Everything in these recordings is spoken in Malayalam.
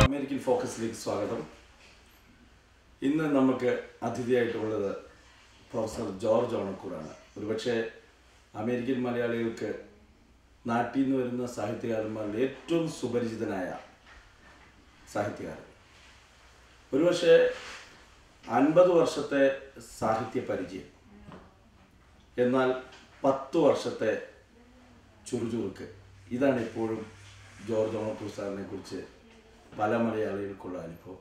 അമേരിക്കൻ ഫോക്കസിലേക്ക് സ്വാഗതം. ഇന്ന് നമുക്ക് അതിഥിയായിട്ടുള്ളത് പ്രൊഫസർ ജോർജ് ഓണക്കൂറാണ്. ഒരുപക്ഷെ അമേരിക്കൻ മലയാളികൾക്ക് നാട്ടിൽ നിന്ന് വരുന്ന സാഹിത്യകാരന്മാരിൽ ഏറ്റവും സുപരിചിതനായ സാഹിത്യകാരൻ. ഒരുപക്ഷെ 50 വർഷത്തെ സാഹിത്യ പരിചയം, എന്നാൽ 10 വർഷത്തെ ചുറുചുറുക്ക്. ഇതാണ് ഇപ്പോഴും ജോർജ് ഓണക്കൂർ സാറിനെ കുറിച്ച് പല മലയാളികൾക്കുള്ള അനുഭവം.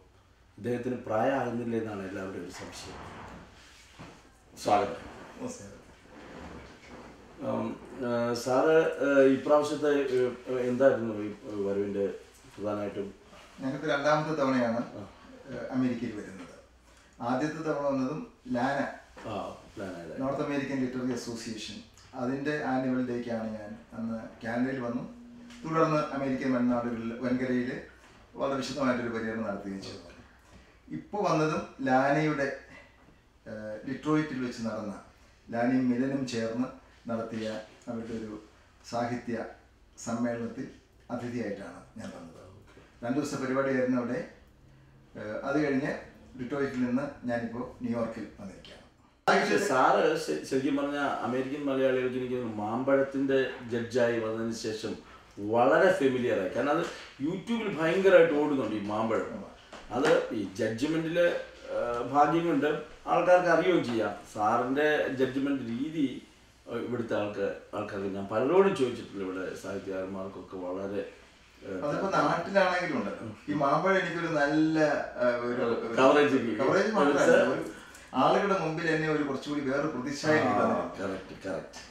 അദ്ദേഹത്തിന് പ്രായമാകുന്നില്ല എന്നാണ് എല്ലാവരുടെയും ഒരു സംശയം. സ്വാഗതം. സാറ് ഇപ്രാവശ്യത്തെ എന്തായിരുന്നു ഈ വരവിൻ്റെ പ്രധാനമായിട്ടും? ഞങ്ങൾക്ക് രണ്ടാമത്തെ തവണയാണ് അമേരിക്കയിൽ വരുന്നത്. ആദ്യത്തെ തവണ വന്നതും ലാന, നോർത്ത് അമേരിക്കൻ ലിറ്റററി അസോസിയേഷൻ, അതിൻ്റെ ആനുവൽ ഡേക്കാണ് ഞാൻ അന്ന് കാനഡയിൽ വന്നു. തുടർന്ന് അമേരിക്കൻ വൻനാടുകളിൽ വൻകരയിൽ വളരെ വിശദമായിട്ടൊരു പര്യടനം നടത്തുകയും ചെയ്തു. ഇപ്പോൾ വന്നതും ലാനയുടെ ഡിട്രോയിറ്റിൽ വെച്ച് നടന്ന, ലാനയും മിലനും ചേർന്ന് നടത്തിയ അവരുടെ ഒരു സാഹിത്യ സമ്മേളനത്തിൽ അതിഥിയായിട്ടാണ് ഞാൻ വന്നത്. 2 ദിവസത്തെ പരിപാടിയായിരുന്നു അവിടെ. അത് കഴിഞ്ഞ് ഡിട്രോയിറ്റിൽ നിന്ന് ഞാനിപ്പോൾ ന്യൂയോർക്കിൽ വന്നിരിക്കുകയാണ്. സാറ് ശരിക്കും പറഞ്ഞാൽ അമേരിക്കൻ മലയാളികൾക്ക് എനിക്ക് മാമ്പഴത്തിൻ്റെ ജഡ്ജായി വന്നതിന് ശേഷം വളരെ ഫെമിലിയറായി. കാരണം അത് യൂട്യൂബിൽ ഭയങ്കരമായിട്ട് ഓടുന്നുണ്ട് ഈ മാമ്പഴം. അത് ഈ ജഡ്ജ്മെൻറ്റിൽ ഭാഗ്യം കൊണ്ട് ആൾക്കാർക്ക് അറിയുകയും ചെയ്യാം. സാറിൻ്റെ ജഡ്ജ്മെൻറ്റ് രീതി ഇവിടുത്തെ ആൾക്കാർക്ക് ഞാൻ പലരോടും ചോദിച്ചിട്ടില്ല. ഇവിടെ സാഹിത്യകാരന്മാർക്കൊക്കെ വളരെ അതിപ്പോ നാട്ടിലാണെങ്കിലും ഉണ്ടല്ലോ ഈ മാമ്പഴം എനിക്കൊരു നല്ല കവറേജ് മാത്രമല്ല, ആളുകളുടെ മുമ്പിൽ എന്നെ ഒരു കുറച്ചുകൂടി വേറെ പ്രതിച്ഛായ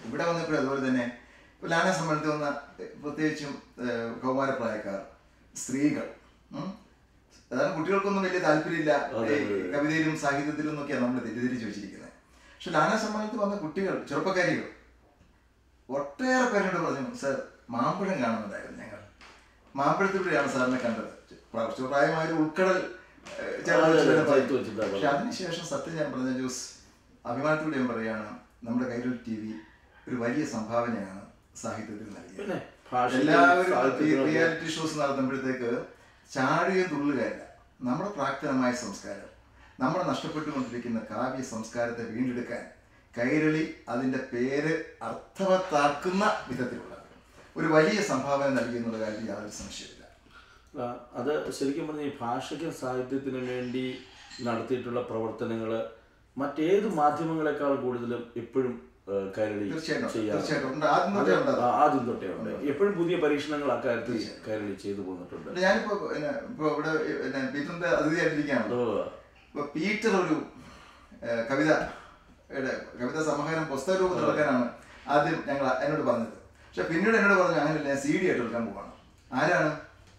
ഇവിടെ വന്നപ്പോഴും അതുപോലെ തന്നെ. ഇപ്പൊ ലാനെ സംബന്ധിച്ച് വന്ന പ്രത്യേകിച്ചും കൗമാരപ്രായക്കാർ, സ്ത്രീകൾ, അതാണ് കുട്ടികൾക്കൊന്നും വലിയ താല്പര്യമില്ല കവിതയിലും സാഹിത്യത്തിലും എന്നൊക്കെയാണ് നമ്മൾ തെറ്റിദ്ധരിച്ച് വെച്ചിരിക്കുന്നത്. പക്ഷെ ലാനെ സംബന്ധിച്ച് വന്ന കുട്ടികൾ, ചെറുപ്പക്കാരികൾ ഒട്ടേറെ പേരോട് പറഞ്ഞു, സാർ മാമ്പഴം കാണുന്നതായിരുന്നു ഞങ്ങൾ. മാമ്പഴത്തിലൂടെയാണ് സാറിനെ കണ്ടത്. കുറച്ചു പ്രായമായൊരു ഉൾക്കടൽ. പക്ഷെ അതിനുശേഷം സത്യം ഞാൻ പറഞ്ഞ ജോസ്, അഭിമാനത്തോടെ ഞാൻ പറയുകയാണ്, നമ്മുടെ കൈരളി TV ഒരു വലിയ സംഭാവനയാണ് സാഹിത്യത്തിൽ നൽകിയത്. എല്ലാവരും റിയാലിറ്റി ഷോസ് നടത്തുമ്പോഴത്തേക്ക് ചാടുകയും തുള്ളുകയല്ല. നമ്മുടെ പ്രാക്തനമായ സംസ്കാരം, നമ്മുടെ നഷ്ടപ്പെട്ടുകൊണ്ടിരിക്കുന്ന കാവ്യ സംസ്കാരത്തെ വീണ്ടെടുക്കാൻ കൈരളി അതിൻ്റെ പേര് അർത്ഥവത്താക്കുന്ന വിധത്തിലുള്ള ഒരു വലിയ സംഭാവന നൽകി എന്നുള്ള കാര്യത്തിൽ യാതൊരു സംശയമില്ല. അത് ശരിക്കും പറഞ്ഞാൽ ഈ ഭാഷയ്ക്കും സാഹിത്യത്തിനു വേണ്ടി നടത്തിയിട്ടുള്ള പ്രവർത്തനങ്ങൾ മറ്റേത് മാധ്യമങ്ങളെക്കാൾ കൂടുതലും എപ്പോഴും കൈരളി ആദ്യം തൊട്ടേ ഉണ്ട്. എപ്പോഴും പുതിയ പരീക്ഷണങ്ങൾ അക്കാര്യത്തിൽ കൈരളി ചെയ്തു പോന്നിട്ടുണ്ട്. ഞാനിപ്പോ ഇവിടെ പീറ്ററിന്റെ അതിഥിയായിട്ടിരിക്കുകയാണല്ലോ. ഇപ്പൊ പീറ്റർ ഒരു കവിതാ സമാഹാരം പുസ്തക രൂപത്തിൽ നടക്കാനാണ് ആദ്യം എന്നോട് പറഞ്ഞത്. പക്ഷെ പിന്നീട് എന്നോട് പറഞ്ഞു, അങ്ങനെയല്ല, ഞാൻ CD ആയിട്ട് എടുക്കാൻ പോവാണ്. ആരാണ്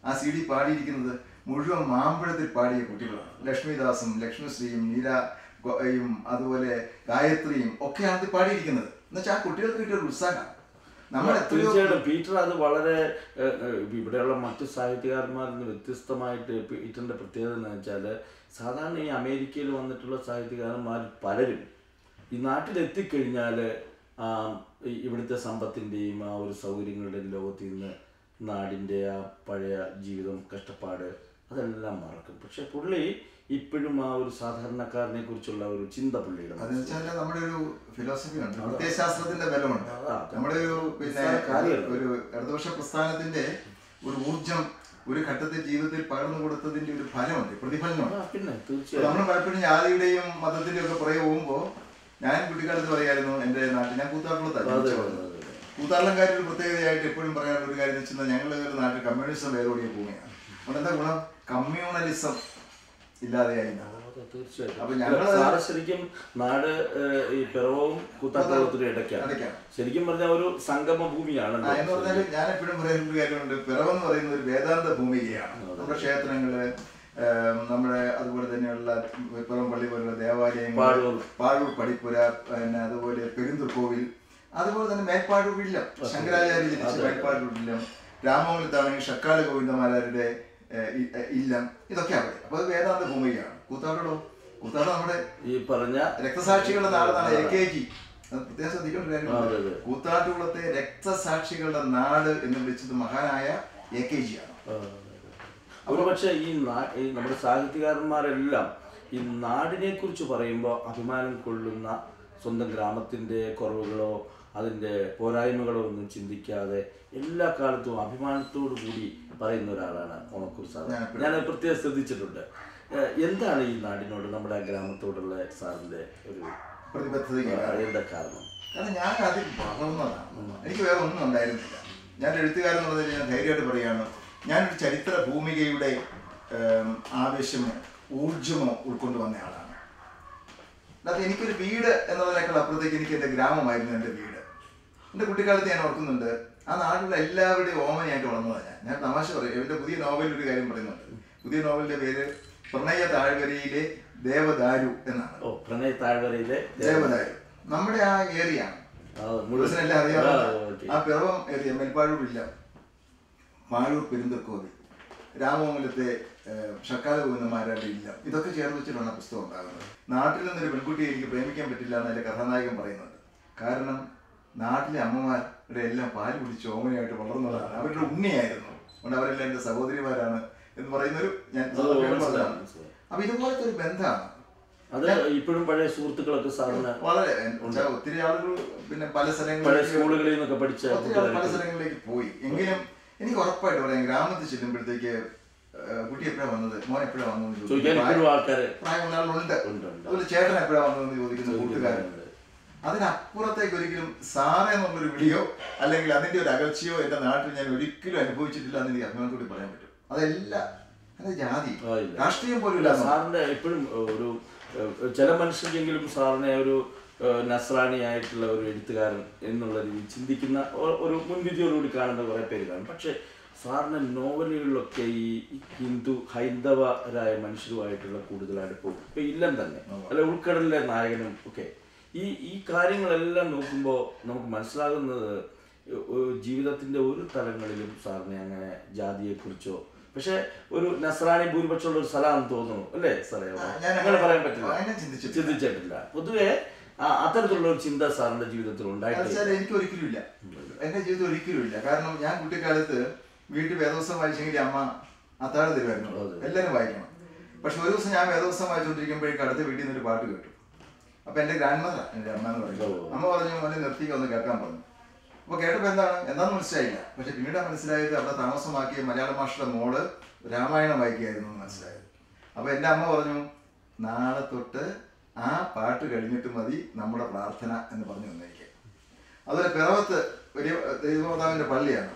ആ CD പാടിയിരിക്കുന്നത്? മുഴുവൻ മാമ്പഴത്തിൽ പാടിയ കുട്ടികളാണ്. ലക്ഷ്മിദാസും ലക്ഷ്മിശ്രീയും നീലയും അതുപോലെ ഗായത്രിയും ഒക്കെയാണ് ഇത് പാടിയിരിക്കുന്നത്. എന്നുവെച്ചാൽ ആ കുട്ടികൾക്ക് കിട്ടിയൊരു ഉത്സാഹം. തീർച്ചയായിട്ടും പീറ്റർ അത് വളരെ ഇവിടെയുള്ള മറ്റു സാഹിത്യകാരന്മാരിൽ നിന്ന് വ്യത്യസ്തമായിട്ട് പീറ്ററിന്റെ പ്രത്യേകത എന്ന് വെച്ചാൽ, സാധാരണ ഈ അമേരിക്കയിൽ വന്നിട്ടുള്ള സാഹിത്യകാരന്മാർ പലരും ഈ നാട്ടിലെത്തിക്കഴിഞ്ഞാൽ ഇവിടുത്തെ സമ്പത്തിൻ്റെയും ആ ഒരു സൗകര്യങ്ങളുടെയും ലോകത്തിൽ നിന്ന് നാടിൻ്റെ ആ പഴയ ജീവിതം, കഷ്ടപ്പാട് അതെല്ലാം മറക്കും. പക്ഷെ പുള്ളി ഇപ്പോഴും ആ ഒരു സാധാരണക്കാരനെ കുറിച്ചുള്ള ഒരു ചിന്ത പുള്ളിയുടെ നമ്മുടെ ഒരു ഫിലോസഫി ഉണ്ട്, പ്രത്യയശാസ്ത്രത്തിന്റെ ബലമുണ്ട്. നമ്മുടെ ഒരു ഇടതുപക്ഷ പ്രസ്ഥാനത്തിന്റെ ഒരു ഊർജം ഒരു ഘട്ടത്തിൽ ജീവിതത്തിൽ പകർന്നു കൊടുത്തതിന്റെ ഒരു ഫലമുണ്ട്, പ്രതിഫലനമുണ്ട്. പിന്നെ തീർച്ചയായും നമ്മൾ പലപ്പോഴും ജാതിയുടെയും മതത്തിന്റെയും ഒക്കെ പുറകെ പോകുമ്പോൾ, ഞാൻ കുട്ടിക്കാലത്ത് പറയായിരുന്നു, എൻ്റെ നാട്ടിൽ ഞാൻ കൂത്താർലംകാരുടെ ഒരു പ്രത്യേകതയായിട്ട് എപ്പോഴും പറയാനുള്ള ഒരു കാര്യം എന്ന് വെച്ചാൽ, ഞങ്ങളുടെ നാട്ടിൽ കമ്മ്യൂണിസം വേരോടിയ ഭൂമിയാണ്. അതുകൊണ്ട് എന്താ ഗുണം? കമ്മ്യൂണലിസം ഇല്ലാതെയായി. തീർച്ചയായിട്ടും ശരിക്കും നാട് ഈ പിറവവും കൂത്താട്ടോളത്തിനും ഇടയ്ക്കാണ്. ശരിക്കും പറഞ്ഞാൽ ഒരു സംഗമ ഭൂമിയാണ് എന്ന് പറഞ്ഞാൽ. ഞാൻ എപ്പോഴും പറയുന്ന ഒരു കാര്യമുണ്ട്, പിറവെന്ന് പറയുന്ന ഒരു വേദാന്ത ഭൂമികയാണ്. നമ്മുടെ ക്ഷേത്രങ്ങള്, നമ്മുടെ അതുപോലെ തന്നെയുള്ള പള്ളി പോലുള്ള ദേവാലയങ്ങൾ, പാഴൂർ പടിപ്പുര, പിന്നെ അതുപോലെ പെരുന്തൂർക്കോവിൽ, അതുപോലെ തന്നെ മേൽപ്പാടൂർ ഇല്ലം, ശങ്കരാചാര്യ ജനിച്ച മേൽപ്പാടൂർ ഇല്ലം, രാമംഗലത്താണെങ്കിൽ ഷക്കാല ഗോവിന്ദമാരാരുടെ ഇല്ലം, ഇതൊക്കെ അവിടെ. അപ്പൊ അത് വേദാന്ത ഭൂമികയാണ്. കൂത്താടോ, കൂത്താട് നമ്മുടെ ഈ പറഞ്ഞ രക്തസാക്ഷികളുടെ നാടെന്നാണ്, LKG പ്രത്യേകം ശ്രദ്ധിക്കേണ്ട ഒരു കാര്യമാണ്, കൂത്താട്ടുകുളത്തെ രക്തസാക്ഷികളുടെ നാട് എന്ന് വിളിച്ചത് മഹാനായ AKG ആണ്. ഒരുപക്ഷെ ഈ നമ്മുടെ സാഹിത്യകാരന്മാരെല്ലാം ഈ നാടിനെ കുറിച്ച് പറയുമ്പോൾ അഭിമാനം കൊള്ളുന്ന സ്വന്തം ഗ്രാമത്തിൻ്റെ കുറവുകളോ അതിൻ്റെ പോരായ്മകളോ ഒന്നും ചിന്തിക്കാതെ എല്ലാ കാലത്തും അഭിമാനത്തോടു കൂടി പറയുന്ന ഒരാളാണ് ഓണക്കൂർ സാർ. ഞാൻ പ്രത്യേകം ശ്രദ്ധിച്ചിട്ടുണ്ട്. എന്താണ് ഈ നാടിനോട്, നമ്മുടെ ഗ്രാമത്തോടുള്ള സാറിൻ്റെ ഒരു പ്രതിബദ്ധത? എന്താ കാരണം? കാരണം ഞാൻ അതിൽ വളർന്നതാണ്, എനിക്ക് വേറെ ഒന്നും ഉണ്ടായിരുന്നില്ല. ഞാൻ എഴുത്തുകാരൻ എന്നുള്ളതിൽ ഞാൻ ധൈര്യമായിട്ട് പറയുകയാണ്, ഞാനൊരു ചരിത്ര ഭൂമികയുടെ ആവേശമോ ഊർജമോ ഉൾക്കൊണ്ട് വന്ന ആളാണ്. അല്ലാതെ എനിക്കൊരു വീട് എന്നതിനേക്കാൾ അപ്പുറത്തേക്ക് എനിക്ക് എൻ്റെ ഗ്രാമമായിരുന്നു എൻ്റെ വീട്. എൻ്റെ കുട്ടിക്കാലത്ത് ഞാൻ ഓർക്കുന്നുണ്ട്, ആ നാട്ടിലുള്ള എല്ലാവരുടെയും ഓമനയായിട്ട് വളർന്നതാണ് ഞാൻ. തമാശ പറയും, എൻ്റെ പുതിയ നോവലിൽ ഒരു കാര്യം പറയുന്നുണ്ട്. പുതിയ നോവലിൻ്റെ പേര് പ്രണയ താഴ്വരയിലെ ദേവദാരു എന്നാണ്. പ്രണയ താഴ്വരയിലെ ദേവദാരു നമ്മുടെ ആ ഏരിയ മുഴുവനെല്ലാം അറിയാവുന്ന ആ പിറവം ഏരിയ, മേൽപ്പാഴൂരില്ല, പാഴൂർ പെരുന്തക്കോതി, രാമമംഗലത്തെ ഷക്കാല ഗോവിന്ദന്മാരുടെ ഇല്ല, ഇതൊക്കെ ചേർന്ന് വെച്ചിട്ടാണ് പുസ്തകം ഉണ്ടാകുന്നത്. നാട്ടിൽ നിന്നൊരു പെൺകുട്ടിയെ എനിക്ക് പ്രേമിക്കാൻ പറ്റില്ല എന്ന് അതിൻ്റെ കഥാനായകൻ പറയുന്നുണ്ട്. കാരണം നാട്ടിലെ അമ്മമാരുടെ എല്ലാം പാല് കുടിച്ച് ഓമനയായിട്ട് വളർന്നതാണ്, അവരുടെ ഉണ്ണിയായിരുന്നു, അതുകൊണ്ട് അവരെല്ലാം എൻ്റെ സഹോദരിമാരാണ് എന്ന് പറയുന്നൊരു ഞാൻ അപ്പൊ ഇതുപോലത്തെ ഒരു ബന്ധമാണ്. അത് ഇപ്പോഴും പഴയ സുഹൃത്തുക്കളൊക്കെ സാറിന് വളരെ ഒത്തിരി ആളുകൾ പിന്നെ പല സ്ഥലങ്ങളിലേക്ക് പല സ്ഥലങ്ങളിലേക്ക് പോയി. എങ്കിലും എനിക്ക് ഉറപ്പായിട്ട് പറയാം, ഗ്രാമത്തിൽ ചെല്ലുമ്പോഴത്തേക്ക് കുട്ടി എപ്പോഴാണ് വന്നത്, മോൻ എപ്പോഴാണ് വന്നതെന്ന് പ്രായമുള്ള ആളുകളുണ്ട്. അതുപോലെ ചേട്ടൻ എപ്പോഴാണ് വന്നതെന്ന് ചോദിക്കുന്ന കൂട്ടുകാരുണ്ട്. അതിനപ്പുറത്തേക്ക് ഒരിക്കലും സാറേ എന്നുള്ളൊരു വിളിയോ അല്ലെങ്കിൽ അതിന്റെ ഒരു അകൽച്ചയോ എന്റെ നാട്ടിൽ ഞാൻ ഒരിക്കലും അനുഭവിച്ചിട്ടില്ല എന്ന് എനിക്ക് അഭിമാനത്തോടെ പറയാൻ പറ്റും. അതെല്ലാം ജാതി രാഷ്ട്രീയം പോലും ഇല്ല. സാറിന്റെ എപ്പോഴും ഒരു ചില മനുഷ്യർക്കെങ്കിലും സാറിനെ ഒരു നസ്രാണി ആയിട്ടുള്ള ഒരു എഴുത്തുകാരൻ എന്നുള്ള രീതിയിൽ ചിന്തിക്കുന്ന ഒരു മുൻവിധിയോടുകൂടി കാണുന്ന കുറേ പേര് കാണും. പക്ഷെ സാറിൻ്റെ നോവലുകളിലൊക്കെ ഈ ഹൈന്ദവരായ മനുഷ്യരുമായിട്ടുള്ള കൂടുതൽ അടുപ്പവും ഇപ്പം ഇല്ലെന്ന് തന്നെ, അല്ല ഉൾക്കടലിലെ നായകനും ഒക്കെ ഈ കാര്യങ്ങളെല്ലാം നോക്കുമ്പോൾ നമുക്ക് മനസ്സിലാകുന്നത് ജീവിതത്തിൻ്റെ ഒരു തലങ്ങളിലും സാറിനെ അങ്ങനെ ജാതിയെക്കുറിച്ചോ, പക്ഷെ ഒരു നസ്രാണി ഭൂരിപക്ഷമുള്ള ഒരു സ്ഥലമാണെന്ന് തോന്നുന്നു അല്ലേ സാറേ? അങ്ങനെ പറയാൻ പറ്റില്ല, ചിന്തിച്ചിട്ടില്ല. പൊതുവെ അത്തരത്തിലുള്ള ഒരു ചിന്ത സാറിന്റെ ജീവിതത്തിൽ ഉണ്ടായിട്ടില്ല. എനിക്ക് ഒരിക്കലും ഇല്ല, എന്റെ ജീവിതത്തിൽ ഒരിക്കലും ഇല്ല. കാരണം ഞാൻ കുട്ടിക്കാലത്ത് വീട്ടിൽ വേദോത്സവം വായിച്ചെങ്കിൽ അമ്മ അത്താഴം തരുമായിരുന്നു, എല്ലാവരും വായിക്കണം. പക്ഷെ ഒരു ദിവസം ഞാൻ വേദോത്സവം വായിച്ചുകൊണ്ടിരിക്കുമ്പോഴേക്കും അടുത്ത വീട്ടിൽ നിന്നൊരു പാട്ട് കേട്ടു. അപ്പൊ എന്റെ ഗ്രാൻഡ് മദർ, എന്റെ അമ്മ എന്ന് പറയുന്നത്, അമ്മ പറഞ്ഞു മോനെ നിർത്തിക്ക് ഒന്ന് കേൾക്കാൻ പറഞ്ഞു. അപ്പൊ കേട്ടപ്പോ എന്താന്ന് മനസ്സിലായില്ല. പക്ഷെ പിന്നീട് മനസ്സിലായത് അവിടെ താമസമാക്കിയ മലയാള മാഷയുടെ മോള് രാമായണം വായിക്കുകയായിരുന്നു എന്ന് മനസ്സിലായത്. അപ്പൊ എന്റെ അമ്മ പറഞ്ഞു, നാളെ തൊട്ട് ആ പാട്ട് കഴിഞ്ഞിട്ട് മതി നമ്മുടെ പ്രാർത്ഥന എന്ന് പറഞ്ഞു വന്നേക്ക്. അതുപോലെ പിറവത്ത് വലിയ ദൈവമാതാവിന്റെ പള്ളിയാണ്,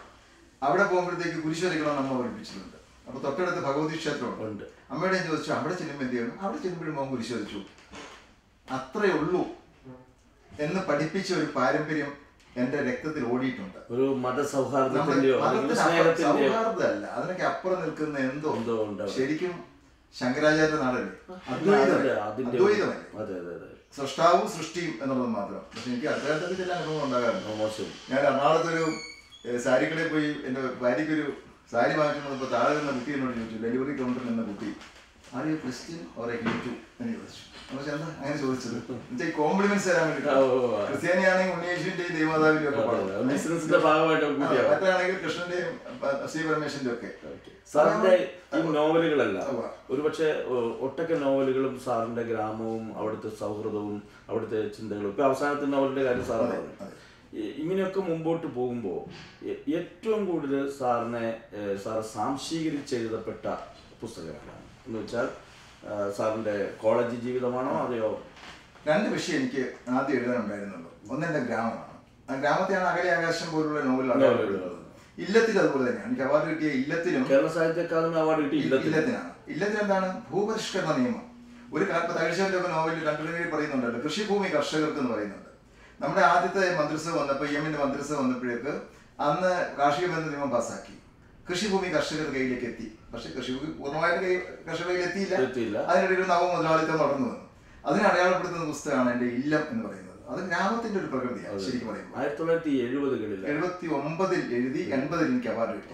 അവിടെ പോകുമ്പോഴത്തേക്ക് കുരിശ് വരയ്ക്കണമെന്ന് അമ്മ പഠിപ്പിച്ചിട്ടുണ്ട്. അപ്പൊ തൊട്ടടുത്ത് ഭഗവതി ക്ഷേത്രമുണ്ട്. അമ്മയോട് ഞാൻ ചോദിച്ചു അവിടെ ചെല്ലുമ്പോൾ എന്ത് ചെയ്യണം? അവിടെ ചെല്ലുമ്പോഴും മോൻ കുരിശ് വരച്ചു, അത്രേ ഉള്ളൂ എന്ന് പഠിപ്പിച്ച ഒരു പാരമ്പര്യം എന്റെ രക്തത്തിൽ ഓടിയിട്ടുണ്ട്. ഒരു മതസൗഹാർദ്ദമല്ല, അതിനൊക്കെ അപ്പുറം നിൽക്കുന്ന എന്തോ ശരിക്കും ശങ്കരാചാര്യ നാടല്ലേ, അദ്വൈതമല്ലേ, സൃഷ്ടാവും സൃഷ്ടിയും എന്നുള്ളത് മാത്രം. പക്ഷെ എനിക്ക് അദ്ദേഹത്തിന്റെ ചില അനുഭവം ഉണ്ടാകാറുണ്ട്. ഞാൻ എറണാകുളത്തൊരു സാരിക്കടയിൽ പോയി എന്റെ ഭാര്യയ്ക്കൊരു സാരി വാങ്ങിച്ചു. താഴെ നിന്ന കുട്ടി എന്നോട് ചോദിച്ചു, ഡെലിവറി കൗണ്ടറിൽ നിന്ന കുട്ടി, are you Christian or A Hindu എന്ന് ചോദിച്ചു. എന്താ അങ്ങനെ ചോദിച്ചത്? എന്നുവെച്ചാൽ ഈ കോംപ്ലിമെന്റ്സ് തരാൻ വേണ്ടി. ക്രിസ്ത്യാനിയാണെങ്കിൽ ഉണ്ണിയേശുവിന്റെയും ദൈവമാതാവിന്റെയും ഒക്കെ മറ്റാണെങ്കിൽ കൃഷ്ണന്റെയും ശ്രീ പരമേശ്വരന്റെ ഒക്കെ. സാറിന്റെ ഈ നോവലുകളല്ല, ഒരുപക്ഷെ ഒട്ടൊക്കെ നോവലുകളും സാറിന്റെ ഗ്രാമവും അവിടുത്തെ സൗഹൃദവും അവിടുത്തെ ചിന്തകളും, ഇപ്പൊ അവസാനത്തെ നോവലിന്റെ കാര്യം സാർ പറഞ്ഞു. ഇങ്ങനെയൊക്കെ മുമ്പോട്ട് പോകുമ്പോൾ ഏറ്റവും കൂടുതൽ സാർ സാംശീകരിച്ച് എഴുതപ്പെട്ട പുസ്തകങ്ങളാണ് എന്ന് വെച്ചാൽ സാറിന്റെ കോളേജ് ജീവിതമാണോ അതെയോ? രണ്ട് വിഷയം എനിക്ക് ആദ്യം എഴുതാനുണ്ടായിരുന്നുള്ളൂ. ഒന്ന് എന്റെ ഗ്രാമമാണ്. ആ ഗ്രാമത്തെയാണ് അകലെ ആകാശം പോലുള്ള നോവലാണ്. ഇല്ലത്തിൽ അതുപോലെ തന്നെയാണ്. എനിക്ക് അവാർഡ് കിട്ടിയ ഇല്ലത്തിലും കേരള സാഹിത്യ അക്കാദമി അവാർഡ് കിട്ടിയ ഇല്ലത്തിനാണ്. ഇല്ലത്തിൽ എന്താണ് ഭൂപരിഷ്കരണ നിയമം. ഒരു തകഴ്ചയുടെ ഒക്കെ നോവലിൽ രണ്ടുപേരും പറയുന്നുണ്ടല്ലോ, കൃഷിഭൂമി കർഷകർക്ക് എന്ന് പറയുന്നുണ്ട്. നമ്മുടെ ആദ്യത്തെ മന്ത്രിസഭ വന്നപ്പോൾ EMന്റെ മന്ത്രിസഭ വന്നപ്പോഴേക്ക് അന്ന് കാർഷിക ബന്ധ നിയമം പാസ്സാക്കി. കൃഷിഭൂമി കർഷകരുടെ കയ്യിലേക്ക് എത്തി. പക്ഷെ കൃഷിഭൂമി പൂർണ്ണമായിട്ട് കർഷകരുടെ കയ്യിൽ എത്തിയില്ല. അതിനിടയിൽ നവ മുതലാളിത്തം വളർന്നു വന്നു. അതിനെ അടയാളപ്പെടുത്തുന്ന പുസ്തകമാണ് എന്റെ ഇല്ലം എന്ന് പറയുന്നത്. അത് ഗ്രാമത്തിന്റെ ഒരു പ്രകൃതിയാണ് ശരിക്കും പറയുമ്പോൾ. 1979 എഴുതി, 80 എനിക്ക് അവാർഡ് കിട്ടി.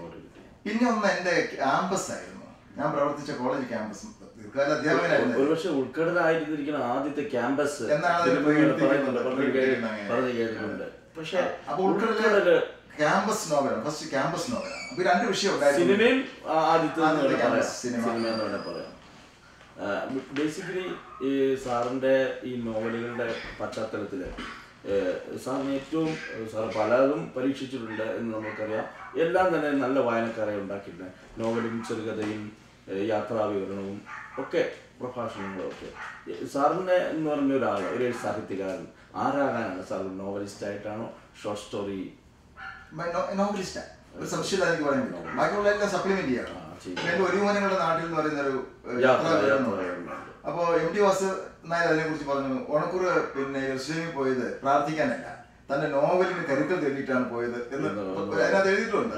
പിന്നെ ഒന്ന് എന്റെ ക്യാമ്പസ് ആയിരുന്നു. ഞാൻ പ്രവർത്തിച്ച കോളേജ് ക്യാമ്പസ് ഉൾക്കാല അധ്യാപകനായിരുന്നു. ഒരുപക്ഷെ ഉൾക്കടലായിരുന്നിരിക്കുന്ന ആദ്യത്തെ ക്യാമ്പസ് എന്നാണ് പറഞ്ഞു കേട്ടിട്ടുണ്ട്. പക്ഷെ അപ്പൊ ഉൾക്കടല് ക്യാമ്പസ് നോവലാണ്, ഫസ്റ്റ് ക്യാമ്പസ് നോവലാണ്. അപ്പൊ രണ്ട് വിഷയം ഉണ്ടായിരുന്നു. സിനിമയും ആദ്യത്തെ സിനിമ എന്ന് വേണേൽ പറയാം. ബേസിക്കലി ഈ സാറിൻ്റെ ഈ നോവലുകളുടെ പശ്ചാത്തലത്തിൽ സാറിന് ഏറ്റവും സാർ പലതും പരീക്ഷിച്ചിട്ടുണ്ട് എന്ന് നമുക്കറിയാം. എല്ലാം തന്നെ നല്ല വായനക്കാരെ ഉണ്ടാക്കിയിട്ടുണ്ട്. നോവലും ചെറുകഥയും യാത്രാവിവരണവും ഒക്കെ പ്രഭാഷണങ്ങളും ഒക്കെ. സാറിനെ എന്ന് പറഞ്ഞ ഒരാൾ, ഒരു സാഹിത്യകാരൻ ആരാകാനാണ് സാർ? നോവലിസ്റ്റ് ആയിട്ടാണോ, ഷോർട്ട് സ്റ്റോറി നോവലിസ്റ്റാണ്? ഒരു സംശയമില്ല എനിക്ക് പറയാൻ പറ്റും. ബാക്കിയുള്ള എല്ലാം സപ്ലിമെന്റ് ചെയ്യണം. ഒരു മോനങ്ങളുടെ നാട്ടിൽ എന്ന് പറയുന്ന ഒരു അപ്പോ MT വാസു നായർ അതിനെ കുറിച്ച് പറഞ്ഞു, ഓണക്കൂറ് പിന്നെ യെരുശലേമിൽ പോയത് പ്രാർത്ഥിക്കാനല്ല, തന്റെ നോവലിന് കരുക്കൾ തേടിയിട്ടാണ് പോയത് എന്ന് അതിനകത്ത് എഴുതിയിട്ടുണ്ട്.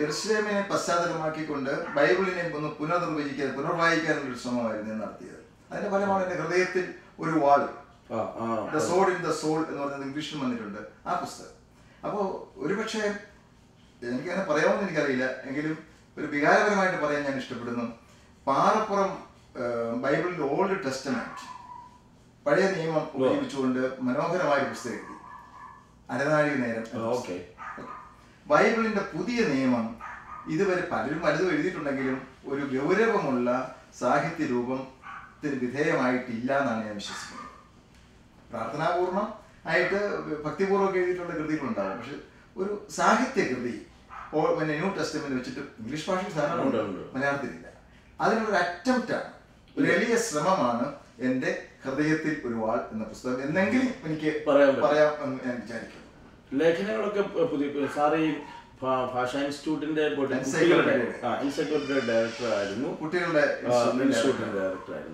യെരുശലേമിനെ പശ്ചാത്തലമാക്കിക്കൊണ്ട് ബൈബിളിനെ ഒന്ന് പുനർവായിക്കാനുള്ള ശ്രമമായിരുന്നു നടത്തിയത്. അതിന്റെ ഫലമാണ് എന്റെ ഹൃദയത്തിൽ ഒരു വാൾ, the sword in the soul എന്ന് പറയുന്നത് ഇംഗ്ലീഷിൽ വന്നിട്ടുണ്ട് ആ പുസ്തകം. അപ്പോൾ ഒരുപക്ഷെ എനിക്കങ്ങനെ പറയാമെന്ന് എനിക്കറിയില്ല, എങ്കിലും ഒരു വികാരപരമായിട്ട് പറയാൻ ഞാൻ ഇഷ്ടപ്പെടുന്നു. പാറപ്പുറം ബൈബിളിന്റെ ഓൾഡ് ടെസ്റ്റമെന്റ്, പഴയ നിയമം ഉപയോഗിച്ചുകൊണ്ട് മനോഹരമായ പുസ്തകം എഴുതി, അരനാഴിക നേരം. ബൈബിളിന്റെ പുതിയ നിയമം ഇതുവരെ പലരും പലതും എഴുതിയിട്ടുണ്ടെങ്കിലും ഒരു ഗൗരവമുള്ള സാഹിത്യ രൂപത്തിന് വിധേയമായിട്ടില്ല എന്നാണ് ഞാൻ വിശ്വസിക്കുന്നത്. പ്രാർത്ഥനാപൂർണം ആയിട്ട് ഭക്തിപൂർവ്വം എഴുതിയിട്ടുള്ള കൃതികളുണ്ടാവും, പക്ഷെ ഒരു സാഹിത്യ കൃതി പിന്നെ ന്യൂ ടെസ്റ്റമെന്റ് വെച്ചിട്ട് ഇംഗ്ലീഷ് ഭാഷയിൽ സാധാരണ മലയാളത്തിലില്ല. അതിനുള്ളൊരു അറ്റംപ്റ്റാണ്, ഒരു എളിയ ശ്രമമാണ് എൻ്റെ ഹൃദയത്തിൽ ഒരു വാൾ എന്ന പുസ്തകം എന്നെങ്കിലും എനിക്ക് പറയാം എന്ന് ഞാൻ വിചാരിക്കുന്നു. ലേഖനങ്ങളൊക്കെ പുതിയ സാറ് ഈ ഭാഷാ ഇൻസ്റ്റിറ്റ്യൂട്ടിന്റെ എൻസൈക്ലോപീഡിയ ഡയറക്ടർ ആയിരുന്നു, കുട്ടികളുടെ ഇൻസ്റ്റിറ്റ്യൂട്ടിന്റെ ഡയറക്ടർ ആയിരുന്നു.